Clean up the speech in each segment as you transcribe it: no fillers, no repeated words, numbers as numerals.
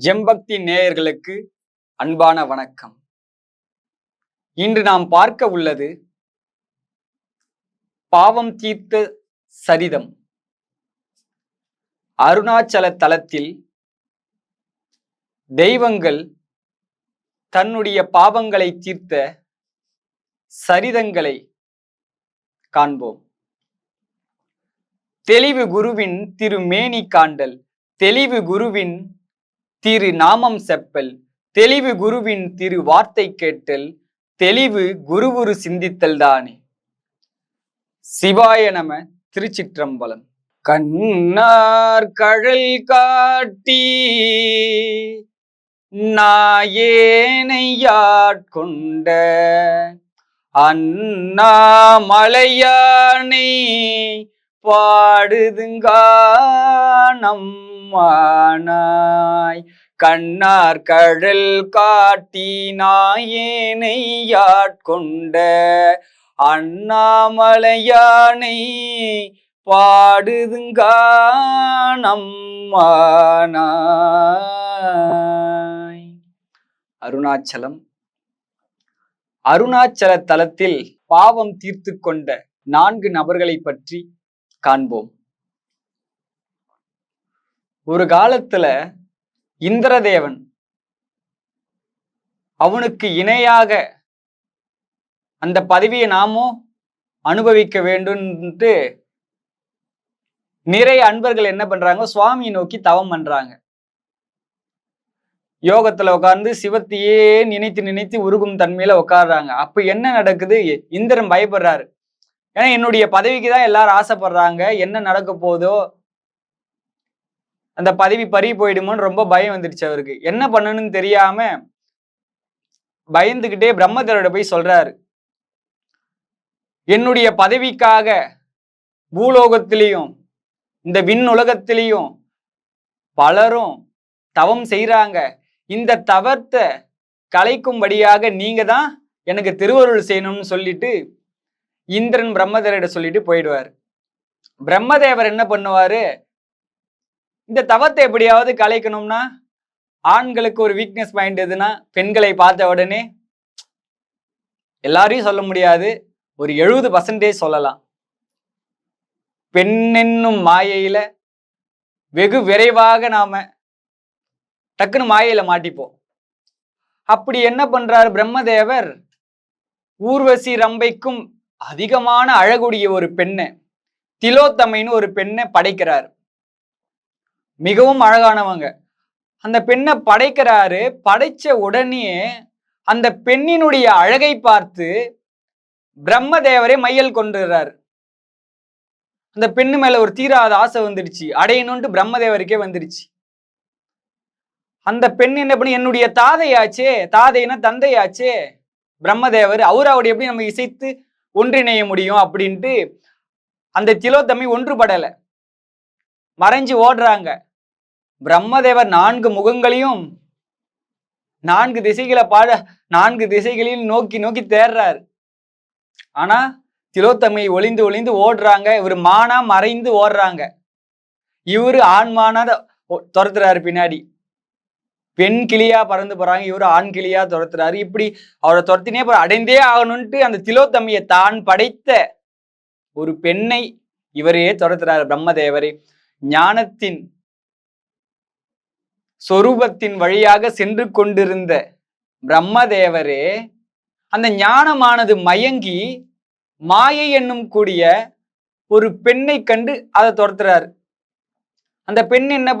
ஜெம்பக்தி நேயர்களுக்கு அன்பான வணக்கம். இன்று நாம் பார்க்க உள்ளது பாவம் தீர்த்த சரிதம். அருணாச்சல தலத்தில் தெய்வங்கள் தன்னுடைய பாவங்களை தீர்த்த சரிதங்களை காண்போம். தெளிவு குருவின் திருமேனி காண்டல், தெளிவு குருவின் திரு நாமம் செப்பல், தெளிவு குருவின் திரு வார்த்தை கேட்டல், தெளிவு குருவுரு சிந்தித்தல் தானே. சிவாய நம. திருச்சிற்றம்பலம். கண்ணார் கழல் காட்டி நாயேனையாட்கொண்ட அண்ணாமலையானை பாடுதுங்கானம் மானாய். கண்ணார் கழல் காட்டி நாயேனையாட்கொண்ட அண்ணாமலையானை பாடுதுங்கானம் மானாய். அருணாச்சலம். அருணாச்சல தலத்தில் பாவம் தீர்த்து கொண்ட 4 நபர்களை பற்றி காண்போம். ஒரு காலத்துல இந்திரதேவன் அவனுக்கு இணையாக அந்த பதவியை நாமும் அனுபவிக்க வேண்டும்ட்டு நிறைய அன்பர்கள் என்ன பண்றாங்க, சுவாமியை நோக்கி தவம் பண்றாங்க. யோகத்துல உட்கார்ந்து சிவத்தையே நினைத்து நினைத்து உருகும் தன்மையில உட்கார்றாங்க. அப்ப என்ன நடக்குது? இந்திரன் பயப்படுறாரு. ஏன்னா என்னுடைய பதவிக்கு தான் எல்லாரும் ஆசைப்படுறாங்க, என்ன நடக்க போதோ, அந்த பதவி பறி போயிடுமோன்னு ரொம்ப பயம் வந்துடுச்சு அவருக்கு. என்ன பண்ணணும்னு தெரியாம பயந்துகிட்டே பிரம்மதேவரோட போய் சொல்றாரு, என்னுடைய பதவிக்காக பூலோகத்திலையும் இந்த விண் உலகத்திலையும் பலரும் தவம் செய்யறாங்க, இந்த தவத்தை கலைக்கும்படியாக நீங்க தான் எனக்கு திருவருள் செய்யணும்னு சொல்லிட்டு இந்திரன் பிரம்மதேவரிட சொல்லிட்டு போயிடுவார். பிரம்மதேவர் என்ன பண்ணுவாரு, இந்த தவத்தை எப்படியாவது கலைக்கணும்னா, ஆண்களுக்கு ஒரு வீக்னஸ் பாயிண்ட் எதுனா, பெண்களை பார்த்த உடனே எல்லாரையும் சொல்ல முடியாது, ஒரு 70% சொல்லலாம். பெண் என்னும் மாயையில வெகு விரைவாக நாம டக்குன்னு மாயையில மாட்டிப்போம். அப்படி என்ன பண்றாரு பிரம்மதேவர், ஊர்வசி ரம்பைக்கும் அதிகமான அழகுடைய ஒரு பெண்ணை, திலோத்தமைன்னு ஒரு பெண்ணை படைக்கிறார். மிகவும் அழகானவங்க. அந்த பெண்ணை படைக்கிறாரு. படைச்ச உடனே அந்த பெண்ணினுடைய அழகை பார்த்து பிரம்மதேவரை மையல் கொண்டுறாரு. அந்த பெண்ணு மேல ஒரு தீராத ஆசை வந்துடுச்சு, அடையணும்ட்டு பிரம்மதேவருக்கே வந்துடுச்சு. அந்த பெண் என்ன பண்ணி, என்னுடைய தாதையாச்சே, தாதைன்னா தந்தையாச்சே பிரம்மதேவர், அவரோட எப்படி நம்ம இசைத்து ஒன்றிணைய முடியும் அப்படின்ட்டு அந்த திலோத்தமை ஒன்றுபடலை, மறைஞ்சு ஓடுறாங்க. பிரம்மதேவர் 4 முகங்களையும் 4 திசைகளை 4 திசைகளில் நோக்கி நோக்கி தேடுறாரு. ஆனா திலோத்தமை ஒளிந்து ஒளிந்து ஓடுறாங்க. இவர் மானா மறைந்து ஓடுறாங்க. இவரு ஆண்மானா துரத்துறாரு பின்னாடி. பெண் கிளியா பறந்து போறாங்க, இவரு ஆண் கிளியா துரத்துறாரு. இப்படி அவரை துரத்தினே அடைந்தே ஆகணும்ட்டு அந்த திலோத்தமையை தான் படைத்த ஒரு பெண்ணை இவரையே துரத்துறாரு பிரம்மதேவரே. ஞானத்தின் சொரூபத்தின் வழியாக சென்று கொண்டிருந்த பிரம்மதேவரே அந்த ஞானமானது மயங்கி மாயை என்னும் கூடிய ஒரு பெண்ணை கண்டு அதை துரத்துறாரு. அந்த பெண் என்ன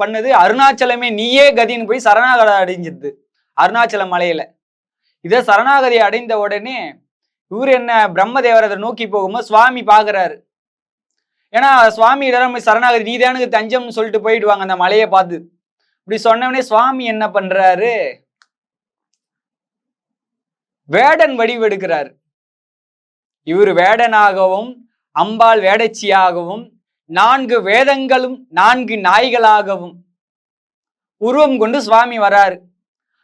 பண்ணுது, அருணாச்சலமே நீயே கதின்னு போய் சரணாகதி அடைஞ்சிது அருணாச்சல மலையில. இதை சரணாகதி அடைந்த உடனே இவர் என்ன, பிரம்மதேவர் அதை நோக்கி போகும்போது சுவாமி பாக்குறாரு. ஏன்னா சுவாமி இடம் சரணாகதி நீதானுக்கு தஞ்சம்னு சொல்லிட்டு போயிடுவாங்க அந்த மலையை பார்த்து. இப்படி சொன்னவனே சுவாமி என்ன பண்றாரு, வேடன் வடிவெடுக்கிறார். இவர் வேடனாகவும் அம்பாள் வேடச்சியாகவும் 4 வேதங்களும் 4 நாய்களாகவும் உருவம் கொண்டு சுவாமி வராரு.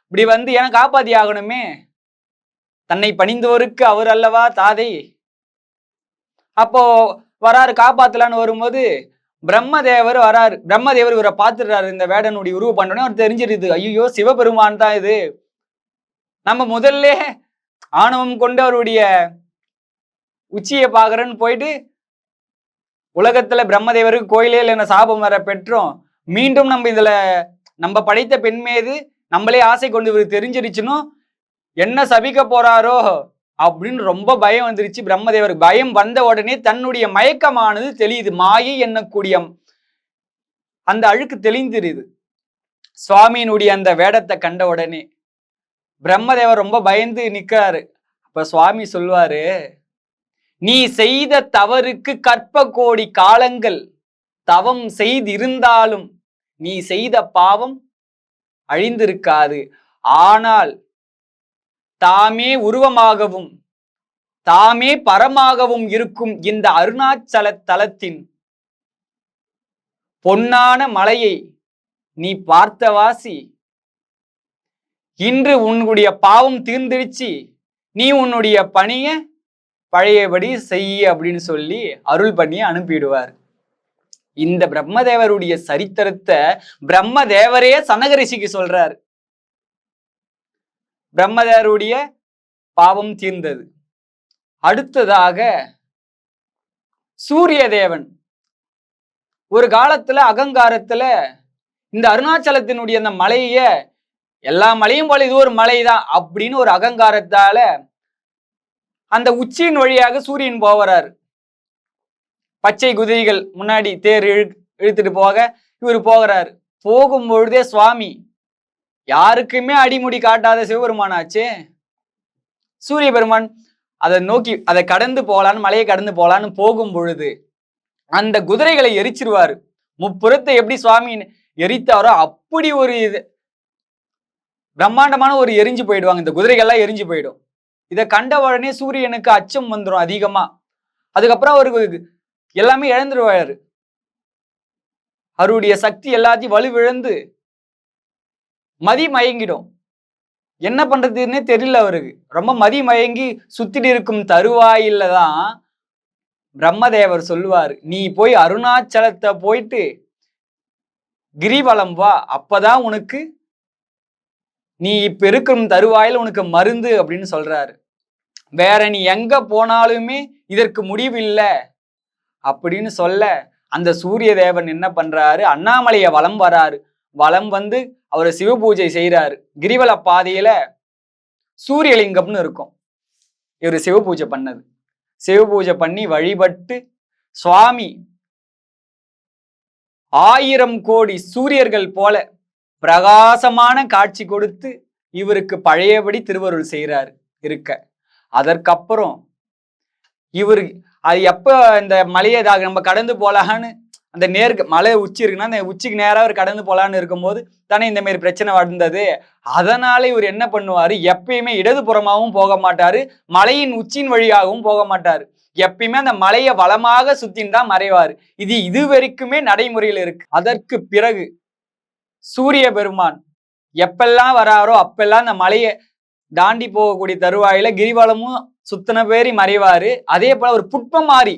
இப்படி வந்து என காப்பாத்தி ஆகணுமே, தன்னை பணிந்தோருக்கு அவர் அல்லவா தாதை. அப்போ வராரு, காப்பாத்தலான்னு வரும்போது பிரம்மதேவர் வராரு. பிரம்மதேவர் இவரை பார்த்துடுறாரு, இந்த வேடனுடைய உருவ பண்ணோடனே அவர் தெரிஞ்சிருது, ஐயோ சிவபெருமான் தான் இது. நம்ம முதல்ல ஆணவம் கொண்டு அவருடைய உச்சியை பாக்குறேன்னு போயிட்டு உலகத்துல பிரம்மதேவருக்கு கோயிலே இல்லைன்னு சாபம் வர பெற்றோம். மீண்டும் நம்ம இதுல நம்ம படைத்த பெண் மீது நம்மளே ஆசை கொண்டு இவருக்கு தெரிஞ்சிருச்சுன்னு என்ன சபிக்க போறாரோ அப்படின்னு ரொம்ப பயம் வந்துருச்சு பிரம்மதேவருக்கு. பயம் வந்த உடனே தன்னுடைய மயக்கமானது தெளியுது. மாயை எண்ணக்கூடிய அந்த அழுக்கு தெளிந்துருது சுவாமியினுடைய அந்த வேடத்தை கண்ட உடனே. பிரம்மதேவர் ரொம்ப பயந்து நிக்கிறாரு. அப்ப சுவாமி சொல்வாரு, நீ செய்த தவறுக்கு கற்ப கோடி காலங்கள் தவம் செய்திருந்தாலும் நீ செய்த பாவம் அழிந்திருக்காது. ஆனால் தாமே உருவமாகவும் தாமே பரமாகவும் இருக்கும் இந்த அருணாச்சல தலத்தின் பொன்னான மலையை நீ பார்த்தவாசி, இன்று உன்னுடைய பாவம் தீர்ந்துடுச்சு, நீ உன்னுடைய பணிய பழையபடி செய்ய அப்படின்னு சொல்லி அருள் பண்ணி அனுப்பிடுவார். இந்த பிரம்மதேவருடைய சரித்திரத்தை பிரம்மதேவரே சனக ரிஷிக்கு சொல்றார். பிரம்மதேவருடைய பாவம் தீர்ந்தது. அடுத்ததாக சூரிய தேவன் ஒரு காலத்துல அகங்காரத்துல இந்த அருணாச்சலத்தினுடைய அந்த மலைய எல்லா மலையும் போல இது ஒரு மலைதான் அப்படின்னு ஒரு அகங்காரத்தால அந்த உச்சியின் வழியாக சூரியன் போகிறார். பச்சை குதிரைகள் முன்னாடி தேர் இழுத்துட்டு போக இவர் போகிறார். போகும்பொழுதே சுவாமி யாருக்குமே அடிமுடி காட்டாத சிவபெருமானாச்சே சூரிய பெருமான் அதை நோக்கி அதை கடந்து போகலான்னு மலையை கடந்து போகலான்னு போகும் பொழுது அந்த குதிரைகளை எரிச்சிருவாரு. முப்புறத்தை எப்படி சுவாமி எரித்தாரோ அப்படி ஒரு பிரம்மாண்டமான ஒரு எரிஞ்சு போயிடுவாங்க. இந்த குதிரைகள்லாம் எரிஞ்சு போயிடும். இதை கண்ட உடனே சூரியனுக்கு அச்சம் வந்துடும் அதிகமா. அதுக்கப்புறம் அவருக்கு எல்லாமே இழந்துருவாரு. அவருடைய சக்தி எல்லாத்தையும் வலுவிழந்து மதி மயங்கிடும். என்ன பண்றதுன்னே தெரியல அவருக்கு. ரொம்ப மதி மயங்கி சுத்திட்டு இருக்கும் தருவாயில தான் பிரம்மதேவர் சொல்லுவார், நீ போய் அருணாச்சலத்தை போயிட்டு கிரிவலம் வா, அப்பதான் உனக்கு நீ இப்ப இருக்கும் தருவாயில் உனக்கு மருந்து அப்படின்னு சொல்றாரு. வேற நீ எங்க போனாலுமே இதற்கு முடிவில்லை அப்படின்னு சொல்ல அந்த சூரிய தேவன் என்ன பண்றாரு, அண்ணாமலைய வலம் வராரு. வலம் வந்து அவரை சிவ பூஜை செய்யறாரு. கிரிவல பாதையில சூரியலிங்கம்னு இருக்கும். இவர் சிவ பூஜை பண்ணது. சிவ பூஜை பண்ணி வழிபட்டு சுவாமி 1000 கோடி சூரியர்கள் போல பிரகாசமான காட்சி கொடுத்து இவருக்கு பழையபடி திருவருள் செய்கிறார் இருக்க. அதற்கப்புறம் இவரு அது எப்ப இந்த மலையை நம்ம கடந்து போலான்னு அந்த மலை உச்சி இருக்குன்னா அந்த உச்சிக்கு நேராக அவர் கடந்து போலான்னு இருக்கும்போது தானே இந்த மாதிரி பிரச்சனை வந்தது. அதனால இவர் என்ன பண்ணுவாரு, எப்பயுமே இடதுபுறமாகவும் போக மாட்டாரு, மலையின் உச்சியின் வழியாகவும் போக மாட்டாரு. எப்பயுமே அந்த மலையை வளமாக சுத்தின்னு தான் மறைவாரு. இது வரைக்குமே நடைமுறையில் இருக்கு. அதற்கு பிறகு சூரிய பெருமான் எப்பெல்லாம் வராரோ அப்பெல்லாம் அந்த மலையை தாண்டி போகக்கூடிய தருவாயில கிரிவலமும் சுத்தன பேரி மறைவாரு. அதே போல ஒரு புட்பம் மாறி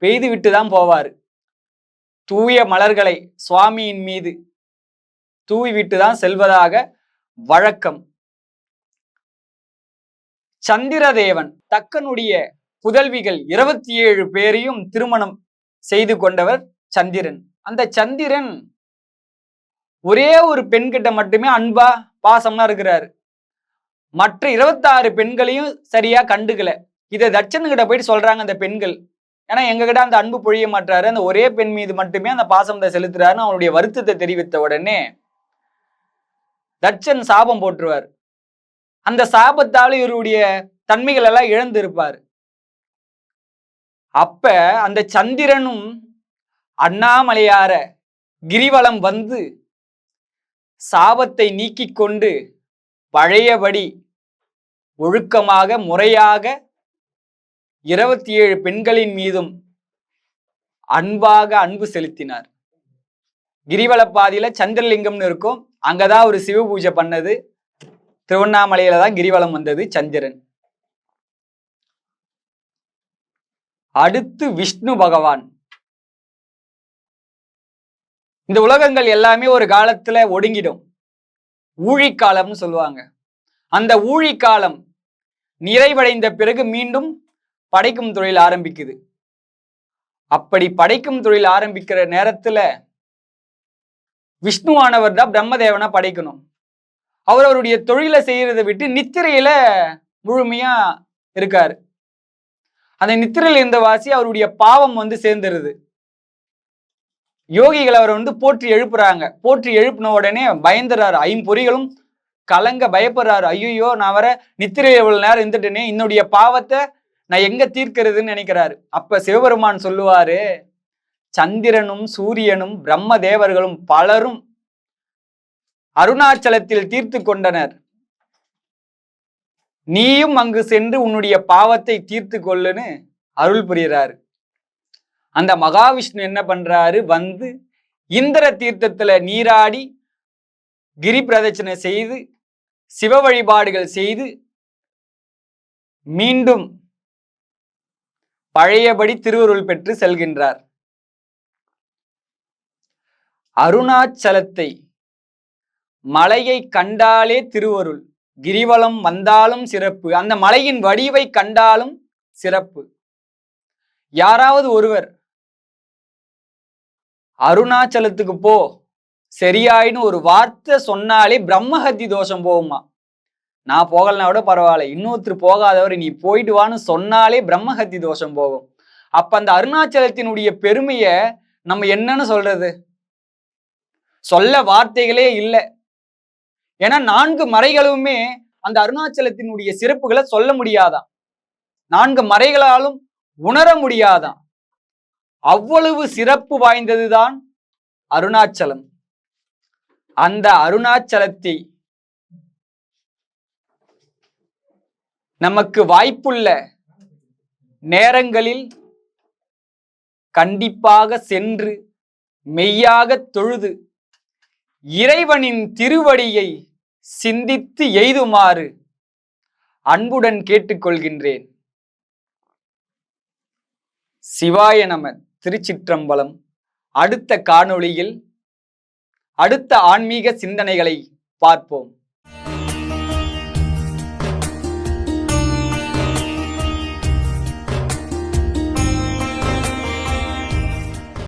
பெய்து விட்டுதான் போவாரு. தூய மலர்களை சுவாமியின் மீது தூவி விட்டுதான் செல்வதாக வழக்கம். சந்திரதேவன் தக்கனுடைய புதல்விகள் 27 பேரையும் திருமணம் செய்து கொண்டவர் சந்திரன். அந்த சந்திரன் ஒரே ஒரு பெண்கிட்ட மட்டுமே அன்பா பாசம்னா இருக்கிறாரு. மற்ற 26 பெண்களையும் சரியா கண்டுக்கல. இதை தட்சனுக்கிட்ட போயிட்டு சொல்றாங்க அந்த பெண்கள். ஏன்னா எங்ககிட்ட அந்த அன்பு பொழிய மாட்டாரு, அந்த ஒரே பெண் மீது மட்டுமே அந்த பாசத்தை செலுத்துறாருன்னு அவனுடைய வருத்தத்தை தெரிவித்த உடனே தட்சன் சாபம் போட்டுருவார். அந்த சாபத்தால இவருடைய தன்மைகள் எல்லாம் இழந்து இருப்பார். அப்ப அந்த சந்திரனும் அண்ணாமலையார கிரிவலம் வந்து சாபத்தை நீக்கி கொண்டு பழையபடி ஒழுக்கமாக முறையாக 27 பெண்களின் மீதும் அன்பாக அன்பு செலுத்தினார். கிரிவல பாதையில சந்திரலிங்கம்னு இருக்கும், அங்கதான் ஒரு சிவ பூஜை பண்ணது. திருவண்ணாமலையில தான் கிரிவலம் வந்தது சந்திரன். அடுத்து விஷ்ணு பகவான். இந்த உலகங்கள் எல்லாமே ஒரு காலத்துல ஒடுங்கிடும். ஊழிக்காலம்னு சொல்லுவாங்க. அந்த ஊழிக்காலம் நிறைவடைந்த பிறகு மீண்டும் படைக்கும் தொழில் ஆரம்பிக்குது. அப்படி படைக்கும் தொழில் ஆரம்பிக்கிற நேரத்துல விஷ்ணுவானவர் தான் பிரம்மதேவனை படைக்கணும். அவருடைய தொழிலை செய்யறதை விட்டு நித்திரையில முழுமையா இருக்காரு. அந்த நித்திரையில் இருந்த வாசி அவருடைய பாவம் சேர்ந்துருது. யோகிகள் அவரை போற்றி எழுப்புறாங்க. போற்றி எழுப்பின உடனே பயந்துறாரு. ஐம்பொறிகளும் கலங்க பயப்படுறாரு. ஐயோ, நான் வர நித்திரை எவ்வளவு நேரம் இருந்துட்டேனே, என்னுடைய பாவத்தை நான் எங்க தீர்க்கிறதுன்னு நினைக்கிறாரு. அப்ப சிவபெருமான் சொல்லுவாரு, சந்திரனும் சூரியனும் பிரம்ம தேவர்களும் பலரும் அருணாச்சலத்தில் தீர்த்து கொண்டனர். நீயும் அங்கு சென்று உன்னுடைய பாவத்தை தீர்த்து கொள்ளுன்னு அருள் புரிகிறாரு. அந்த மகாவிஷ்ணு என்ன பண்றாரு, இந்திர தீர்த்தத்துல நீராடி கிரி பிரதட்சணை செய்து சிவ வழிபாடுகள் செய்து மீண்டும் பழையபடி திருவருள் பெற்று செல்கின்றார். அருணாச்சலத்தை மலையை கண்டாலே திருவருள், கிரிவலம் வந்தாலும் சிறப்பு, அந்த மலையின் வடிவை கண்டாலும் சிறப்பு. யாராவது ஒருவர் அருணாச்சலத்துக்கு போ சரியாயின்னு ஒரு வார்த்தை சொன்னாலே பிரம்மஹத்தி தோஷம் போகுமா. நான் போகலனா கூட பரவாயில்ல, இன்னொருத்தர் போகாதவர் நீ போயிட்டு வான்னு சொன்னாலே பிரம்மஹத்தி தோஷம் போகும். அப்ப அந்த அருணாச்சலத்தினுடைய பெருமைய நம்ம என்னன்னு சொல்றது? சொல்ல வார்த்தைகளே இல்லை. ஏன்னா 4 மறைகளுமே அந்த அருணாச்சலத்தினுடைய சிறப்புகளை சொல்ல முடியாதான், 4 மறைகளாலும் உணர முடியாதான். அவ்வளவு சிறப்பு வாய்ந்ததுதான் அருணாச்சலம். அந்த அருணாச்சலத்தை நமக்கு வாய்ப்புள்ள நேரங்களில் கண்டிப்பாக சென்று மெய்யாக தொழுது இறைவனின் திருவடியை சிந்தித்து எய்துமாறு அன்புடன் கேட்டுக்கொள்கின்றேன். சிவாய நம. திருச்சிற்றம்பலம். அடுத்த காணொளியில் அடுத்த ஆன்மீக சிந்தனைகளை பார்ப்போம்.